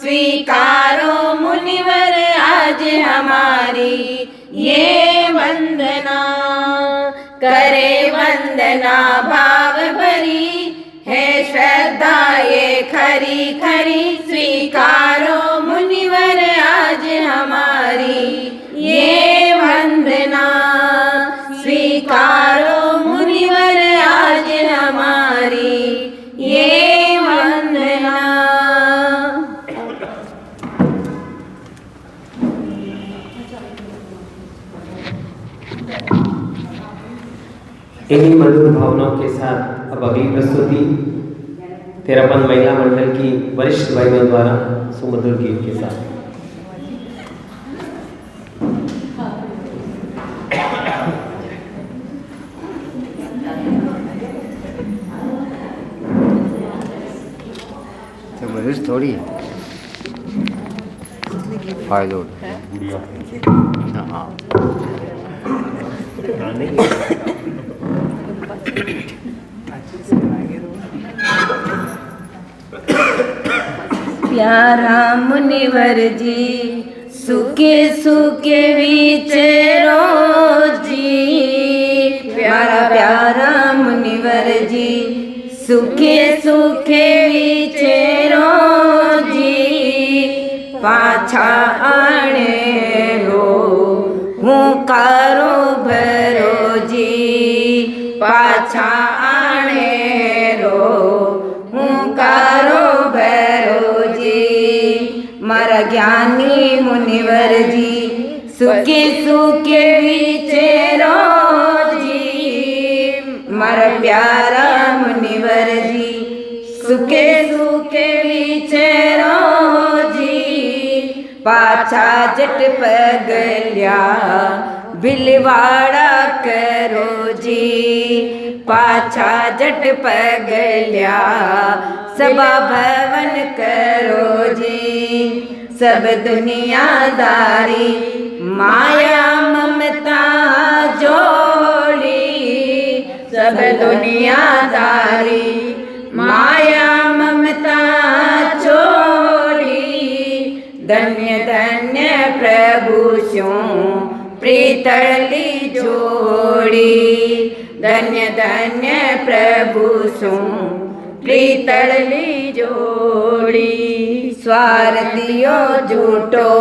स्वीकारो मुनिवर आज हमारी ये वंदना। करे वंदना भाव भरी है श्रद्धा ये खरी खरी, स्वीकारो मुनिवर आज हमारी मधुर भावनाओं के साथ अब अगली प्रस्तुति तेरापन महिला मंडल की वरिष्ठ बहनों द्वारा सुमधुर गीत के साथ। वरिष्ठ थोड़ी फायदो हाँ प्यारा मुनिवर जी सुखे सुखे विचरो जी, प्यारा प्यारा मुनिवर जी सुखे सुखे विचरो जी, पाछा आने रो हूँ कारो भरो जी, पाछा आने रो हूँ कारो भरो जी। मारा ज्ञानी मुनिवर जी सुखे सुखे विचरो जी, मारा प्यारा मुनिवर जी सुखे सुखे विचरो जी, पाछा जट पगल्या बिलवाड़ा करो जी, पाछा जट पगल्या सभा भवन करो जी। सब दुनियादारी माया ममता जोड़ी, सब दुनियादारी माया ममता छोड़ी, धन्य धन्य प्रभु स्यों प्रीतली जोड़ी, धन्य धन्य प्रभु स्यों प्रीतली जोड़ी। स्वार्थियो झूठो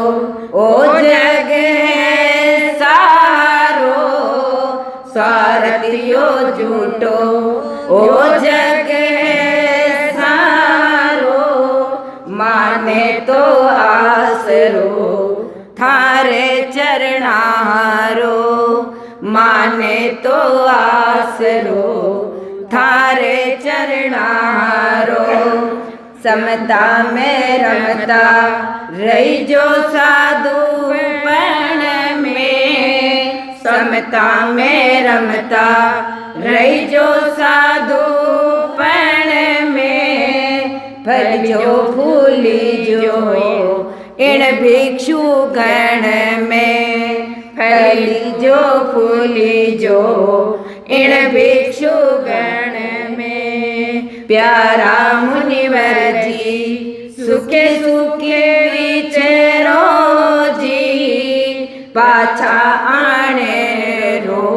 ओ जग है सारो, स्वार्थियो झूठो ओ जग है सारो, माने तो आसरो थारे चरणारो, माने तो आसरो थारे चरणारो। समता में रमता रही जो साधुपन में, समता में रमता रही जो साधुपन में, फल जो फूली जो इन भिक्षु गण में, फली जो फूली जो इन भिक्षु गण में। प्यारा मुनिवर जी सुखे सुखे विचरो जी, पाछा आने रो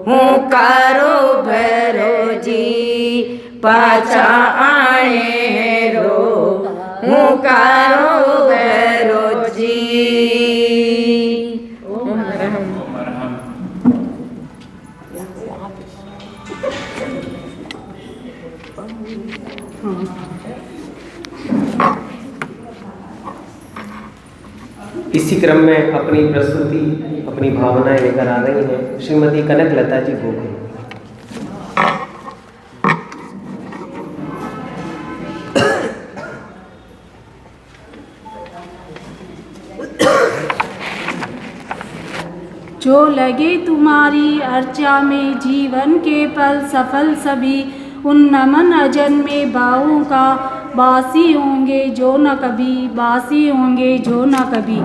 हूँ कारो भरो जी, पाछा आने रो हूँ कारो भरो जी। इसी क्रम में अपनी प्रस्तुति अपनी भावनाएं लेकर आ रही हैं श्रीमती कनक लता जी गोखले। जो लगे तुम्हारी अर्चा में जीवन के पल सफल सभी, उन नमन अजन में बाहों का बासी होंगे जो न कभी, बासी होंगे जो न कभी।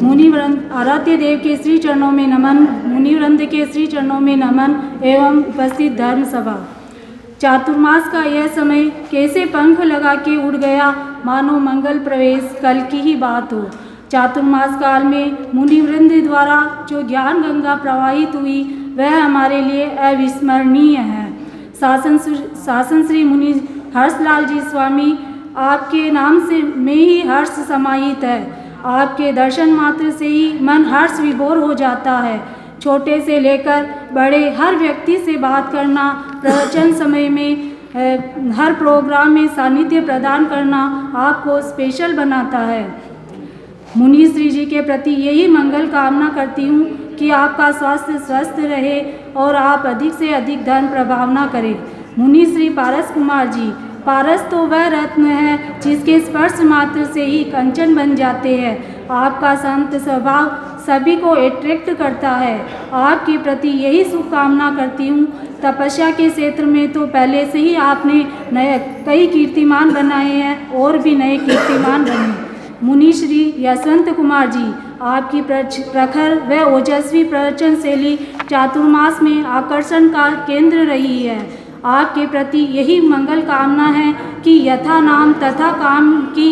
मुनिवृंद आराध्य देव के श्री चरणों में नमन, मुनिवृंद के श्री चरणों में नमन एवं उपस्थित धर्म सभा। चातुर्मास का यह समय कैसे पंख लगा के उड़ गया, मानो मंगल प्रवेश कल की ही बात हो। चातुर्मास काल में मुनिवृंद द्वारा जो ज्ञान गंगा प्रवाहित हुई वह हमारे लिए अविस्मरणीय है। शासन श्री मुनि हर्षलाल जी स्वामी, आपके नाम से में ही हर्ष समाहित है। आपके दर्शन मात्र से ही मन हर्ष विभोर हो जाता है। छोटे से लेकर बड़े हर व्यक्ति से बात करना, प्रवचन समय में हर प्रोग्राम में सानिध्य प्रदान करना आपको स्पेशल बनाता है। मुनि श्री जी के प्रति यही मंगल कामना करती हूँ कि आपका स्वास्थ्य स्वस्थ रहे और आप अधिक से अधिक धन प्रभावना करें। मुनि श्री पारस कुमार जी, पारस तो वह रत्न है जिसके स्पर्श मात्र से ही कंचन बन जाते हैं। आपका शांत स्वभाव सभी को अट्रैक्ट करता है। आपके प्रति यही शुभकामना करती हूँ। तपस्या के क्षेत्र में तो पहले से ही आपने नए कई कीर्तिमान बनाए हैं और भी नए कीर्तिमान बने। मुनि श्री यशवंत कुमार जी, आपकी प्रखर व ओजस्वी प्रवचन शैली चातुर्मास में आकर्षण का केंद्र रही है। आपके प्रति यही मंगल कामना है कि यथा नाम तथा काम की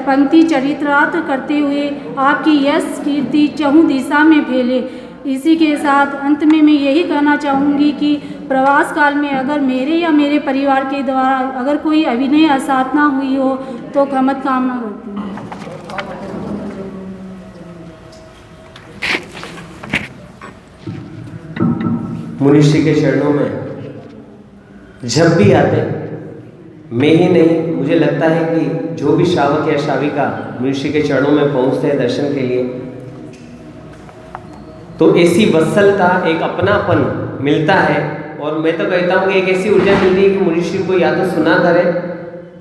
पंक्ति चरितार्थ करते हुए आपकी यश कीर्ति चहुं दिशा में फैले। इसी के साथ अंत में मैं यही कहना चाहूँगी कि प्रवास काल में अगर मेरे या मेरे परिवार के द्वारा अगर कोई अभिनय असाधना हुई हो तो क्षमत कामना करती हूँ। मुनिश्री के चरणों में जब भी आते, मैं ही नहीं, मुझे लगता है कि जो भी श्रावक या श्राविका मुनिश्री के चरणों में पहुंचते हैं दर्शन के लिए, तो ऐसी वत्सलता, एक अपनापन मिलता है। और मैं तो कहता हूँ कि एक ऐसी ऊर्जा मिलती है कि मुनिश्री को या तो सुना करें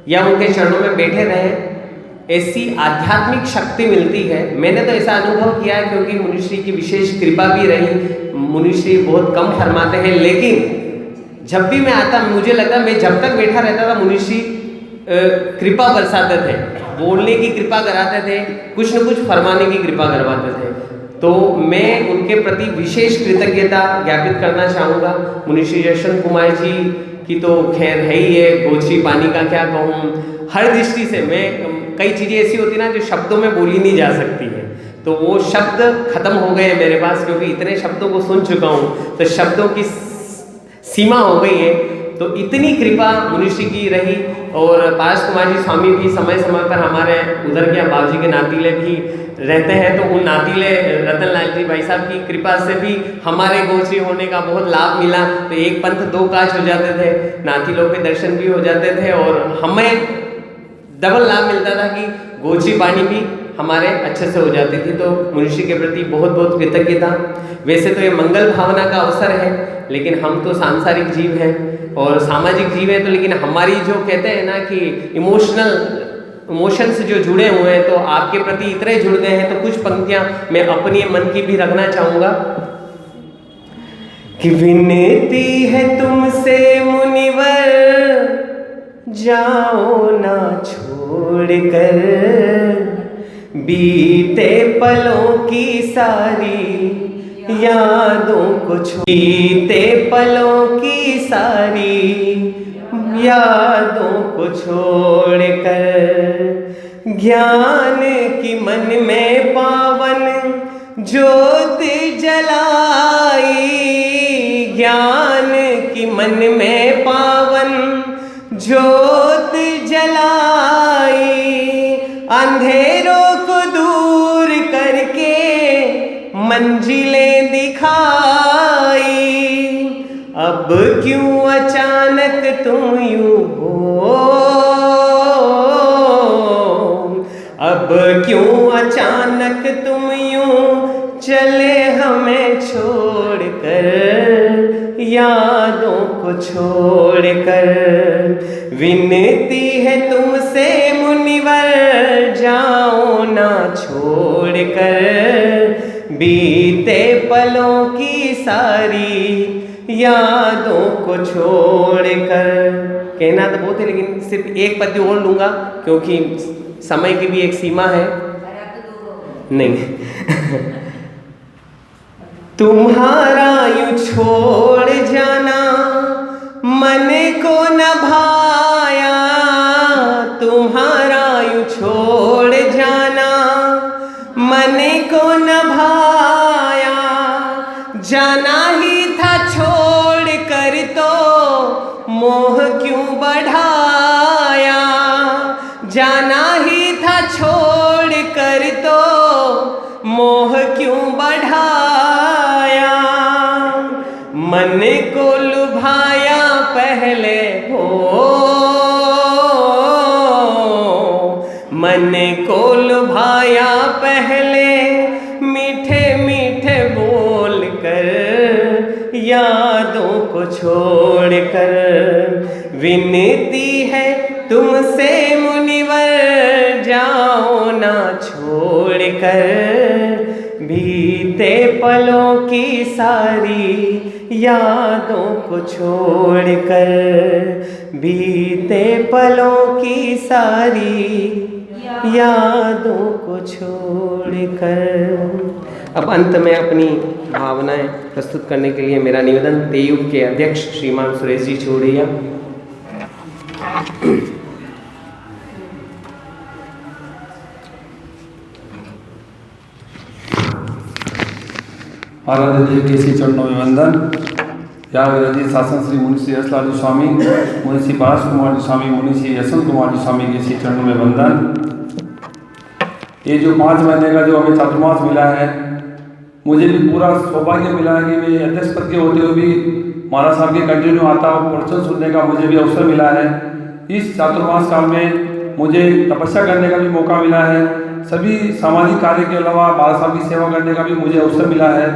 या उनके चरणों में बैठे रहें, ऐसी आध्यात्मिक शक्ति मिलती है। मैंने तो ऐसा अनुभव किया है क्योंकि मुनिश्री की विशेष कृपा भी रही। मुनिश्री बहुत कम फरमाते हैं, लेकिन जब भी मैं आता, मुझे लगता मैं जब तक बैठा रहता था मुनिश्री कृपा बरसाते थे, बोलने की कृपा कराते थे, कुछ न कुछ फरमाने की कृपा करवाते थे। तो मैं उनके प्रति विशेष कृतज्ञता ज्ञापित करना चाहूँगा। मुनिश्री यशवंत कुमार जी की तो खैर है ही है, गोची पानी का क्या कहूँ। हर दृष्टि से मैं, कई चीज़ें ऐसी होती ना जो शब्दों में बोली नहीं जा सकती है, तो वो शब्द खत्म हो गए हैं मेरे पास, क्योंकि इतने शब्दों को सुन चुका हूँ तो शब्दों की सीमा हो गई है। तो इतनी कृपा मुनिश्री की रही। और पारस कुमार जी स्वामी भी समय समय पर हमारे उधर के बाबूजी के नातीले भी रहते हैं, तो उन नातीले रतन लाल जी भाई साहब की कृपा से भी हमारे गोचरी होने का बहुत लाभ मिला। तो एक पंथ दो काज हो जाते थे, नाती लोग के दर्शन भी हो जाते थे और हमें डबल लाभ मिलता था कि गोचरी पानी भी हमारे अच्छे से हो जाती थी। तो मुनिश्री के प्रति बहुत बहुत कृतज्ञता। वैसे तो ये मंगल भावना का अवसर है, लेकिन हम तो सांसारिक जीव हैं और सामाजिक जीव हैं, तो लेकिन हमारी जो कहते हैं ना कि इमोशंस जो जुड़े हुए हैं, तो आपके प्रति इतने जुड़ गए हैं। तो कुछ पंक्तियां मैं अपने मन की भी रखना चाहूँगा कि विनती है तुमसे मुनिवर, जाओ ना छोड़ कर, बीते पलों की सारी यादों को बीते पलों की सारी यादों को छोड़ कर, ज्ञान की मन में पावन ज्योत जलाई, ज्ञान की मन में पावन ज्योत जलाई, अंधेरों को दूर करके मंजिलें दिखाई। अब क्यों अचानक तुम यूं हो, अब क्यों अचानक तुम यूं चले हमें छोड़कर, यादों को छोड़कर। विनती है तुमसे मुनिवर, जाओ ना छोड़कर, बीते पलों की सारी यादों को छोड़कर। कहना तो बहुत है, लेकिन सिर्फ एक पद्य और लूँगा क्योंकि समय की भी एक सीमा है। नहीं तुम्हारा यूं छोड़ जाना मन को न भाया, तुम्हारा यूं छोड़ जाना मन को न भाया, जाना ही था छोड़ कर तो मोह क्यों बढ़ाया, जाना ही था छोड़ कर तो मोह क्यों बढ़ाया, मन को लुभाया पहले हो, मन को लुभाया पहले मीठे मीठे बोल कर, यादों को छोड़कर। विनती है तुमसे मुनिवर, जाओ ना छोड़कर। बीते पलों की सारी यादों को छोड़कर, बीते पलों की सारी यादों को छोड़कर। अब अंत में अपनी भावनाएं प्रस्तुत करने के लिए मेरा निवेदन तेयुग के अध्यक्ष श्रीमान सुरेश जी छोड़िया। आराध्य देव के श्री चरणों में वंदन। या विराजित शासन श्री मुनि श्री हर्षलाल जी स्वामी, मुनि श्री पारस कुमार जी स्वामी, मुनि श्री यशवंत कुमार जी स्वामी के श्री चरणों में वंदन। ये जो 5 महीने का जो हमें चातुर्मास मिला है, मुझे भी पूरा सौभाग्य मिला है कि मैं अध्यक्ष पद के होते हुए भी महाराज साहब के कंटिन्यू आता हूँ, प्रवचन सुनने का मुझे भी अवसर मिला है। इस चातुर्मास काल में मुझे तपस्या करने का भी मौका मिला है। सभी सामाजिक कार्य के अलावा महाराज साहब की सेवा करने का भी मुझे अवसर मिला है।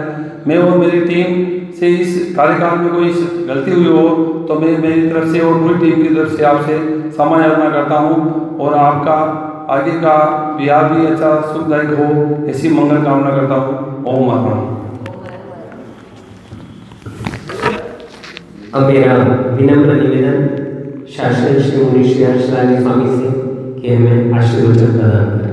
मैं और मेरी टीम से इस कार्यकाल में कोई गलती हुई हो तो मैं मेरी तरफ से और पूरी टीम की तरफ से आपसे क्षमा याचना करता हूँ और आपका आगे का बिहार भी अच्छा सुखदायक हो, ऐसी मंगल कामना करता हूँ। ओम अर्पण। अब मेरा विनम्र निवेदन शासन श्री मुनि श्री हर्षलाल स्वामी से कि हमें आशीर्वचन प्रदान करें।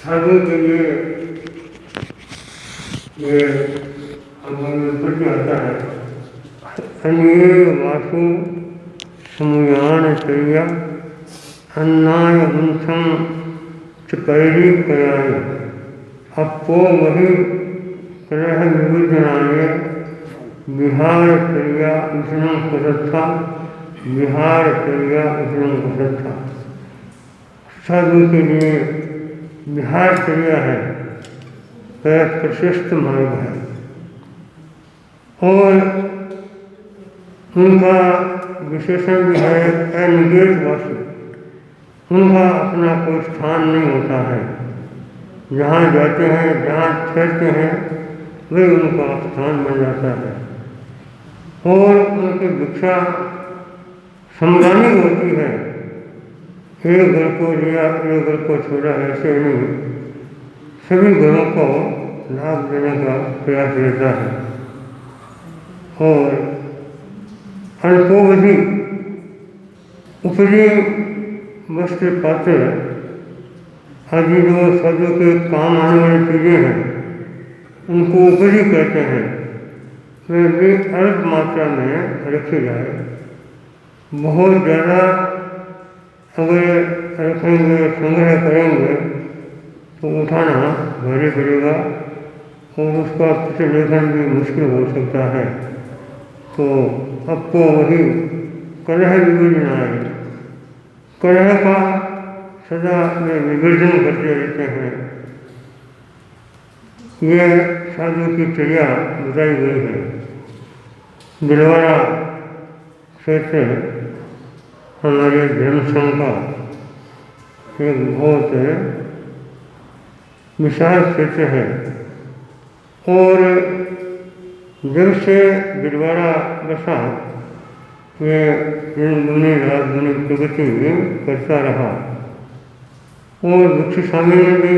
साधु के लिए ये हमारे आता है अन्य वासु समुयान चर्या अन्नाय हंसम चकैरी कयाय अपो वही कलह विभूजनाय बिहार चर्या उसनम प्रथा बिहार चर्या उसनम प्रथा। साधु के लिए बिहार चर्या है, एक प्रशस्त मार्ग है और उनका विशेषण भी है अनिकेतवासी। उनका अपना कोई स्थान नहीं होता है, जहाँ जाते हैं जहाँ ठहरते हैं वही उनका स्थान बन जाता है और उनकी भिक्षा समगामी होती है। एक घर को लिया एक घर को छोड़ा, ऐसे नहीं, सभी घरों को लाभ देने का प्रयास रहता है। और अल्पोवधि उपरी वस्त्र पात्र आदि जो साधु के काम आने वाली चीज़ें हैं उनको उपरी कहते हैं, वे भी अल्प मात्रा में रखी जाए। बहुत ज़्यादा अगर रखेंगे संग्रह करेंगे तो उठाना भारी पड़ेगा और उसका प्रतिलेखन भी मुश्किल हो सकता है। तो आपको वही कलह विवर्जन आए, कलह का सदा में विवर्जन करते रहते हैं। ये साधु की चर्या बताई गई है। दिलवाड़ा क्षेत्र हमारे धर्म संघ का एक बहुत विशाल क्षेत्र है और जब से गिरवाड़ा बसा वे दिन दुनी रात दुनी प्रगति करता रहा और भिक्षु स्वामी ने भी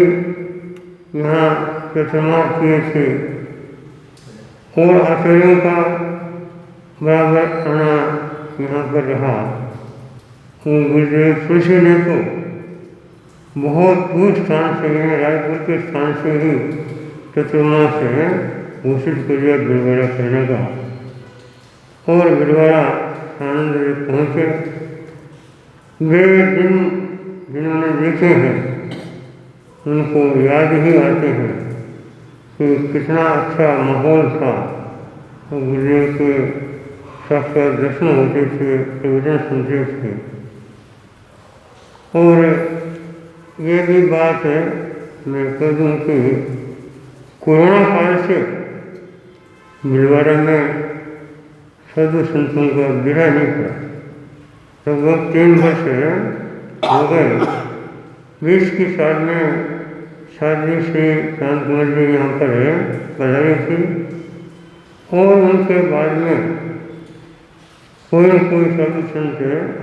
यहाँ प्रतिमा किए थे और आचार्यों का बराबर आना यहाँ पर रहा। गुरुदेव तुलसी ने तो बहुत दूर स्थान से रायपुर के स्थान से ही चतुर्मा से घोषित कर दिया गिरवाड़ा करने का और गिरवाड़ा आनंद पहुँचे। वे दिन जिन्होंने देखे हैं उनको याद ही आते हैं कि कितना अच्छा माहौल था। गुरुदेव के साक्षात दर्शन होते थे, प्रवचन सुनते थे और ये भी बात है, मैं कह दूँ कि कोरोना काल से भीलवाड़ा में साधु संतों का गिरा नहीं पड़ा। लगभग 3 वर्ष हो गए। 20 की साल में शादी से चांद कुमार जी यहाँ पर पधारी थी और उनके बाद में कोई न कोई साधु संत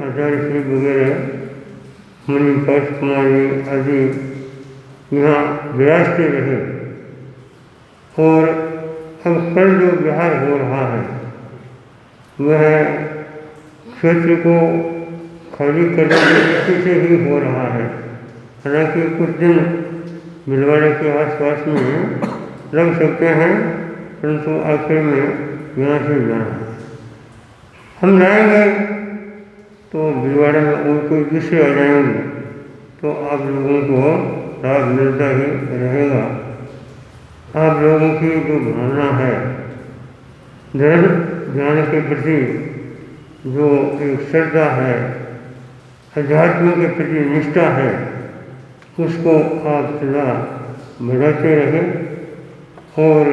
आचार्य श्री वगैरह मुनि पारस कुमार जी आदि यहाँ विराजते रहे। और अब कल जो विहार हो रहा है वह क्षेत्र को खाली करने की दृष्टि से ही हो रहा है। हालांकि कुछ दिन भीलवाड़ा के आसपास में लग सकते हैं, परंतु आखिर में यहाँ से जाना है। हम जाएंगे तो भीलवाड़ा में और कोई विषय आ जाएंगे तो आप लोगों को लाभ मिलता ही रहेगा। आप लोगों की जो भावना है धर्म ज्ञान के प्रति, जो एक श्रद्धा है, अध्यात्म के प्रति निष्ठा है, उसको आप सदा बढ़ाते रहें। और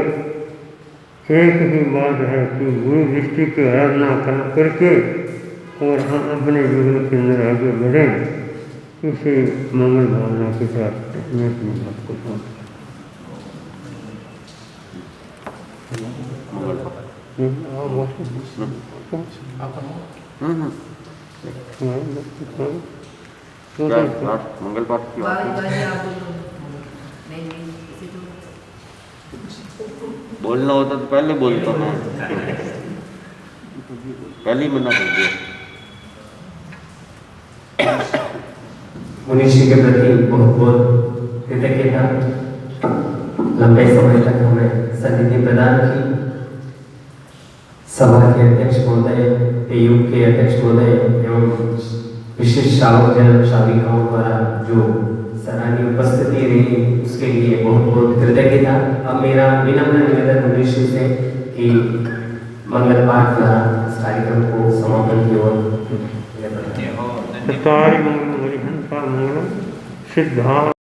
एक ही बात है कि गुरु दृष्टि की आराधना करके और हम अपने जीवन के अंदर आगे बढ़ें, इसी मंगल भावना के साथ मैं अपनी बात को समझता मंगल पाठ बोलना होता तो पहले बोलता ना, पहले ही मना कर दिया। मुनीष जी के प्रति बहुत बहुत कृतज्ञता। लंबे समय तक हमें सन्निधि प्रदान की। सभा के अध्यक्ष महोदय, पेयू के अध्यक्ष महोदय एवं विशिष्ट श्रावक जन श्राविकाओं द्वारा जो सराहनीय उपस्थिति रही उसके लिए बहुत बहुत कृतज्ञता। अब मेरा विनम्र निवेदन मुनीष जी से कि मंगल पाठ द्वारा इस कार्यक्रम को समापन की ओर है। सिद्धा